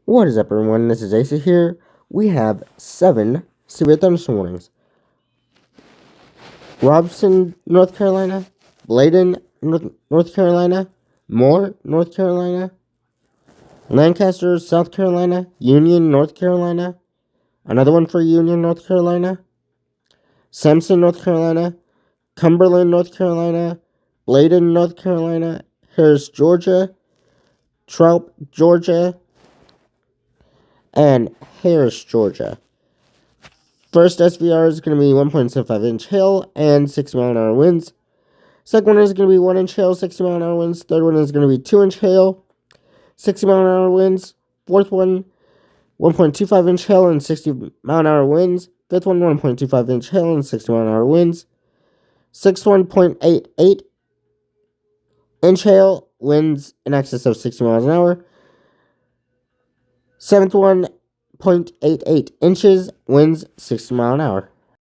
What is up, everyone? This is Asa here. We have 7 severe thunderstorm warnings. Robson, North Carolina. Bladen, North Carolina. Moore, North Carolina. Lancaster, South Carolina. Union, North Carolina. Another one for Union, North Carolina. Sampson, North Carolina. Cumberland, North Carolina. Bladen, North Carolina. Harris, Georgia. Troup, Georgia. And Harris, Georgia. First SVR is going to be 1.75 inch hail and 60 mile an hour winds. Second one is going to be 1 inch hail, 60 mile an hour winds. Third one is going to be 2 inch hail, 60 mile an hour winds. Fourth one, 1.25 inch hail and 60 mile an hour winds. Fifth one, 1.25 inch hail and 60 mile an hour winds. Sixth one, 0.88 inch hail, winds in excess of 60 miles an hour. Seventh one, 0.88 inches, winds 60 mile an hour.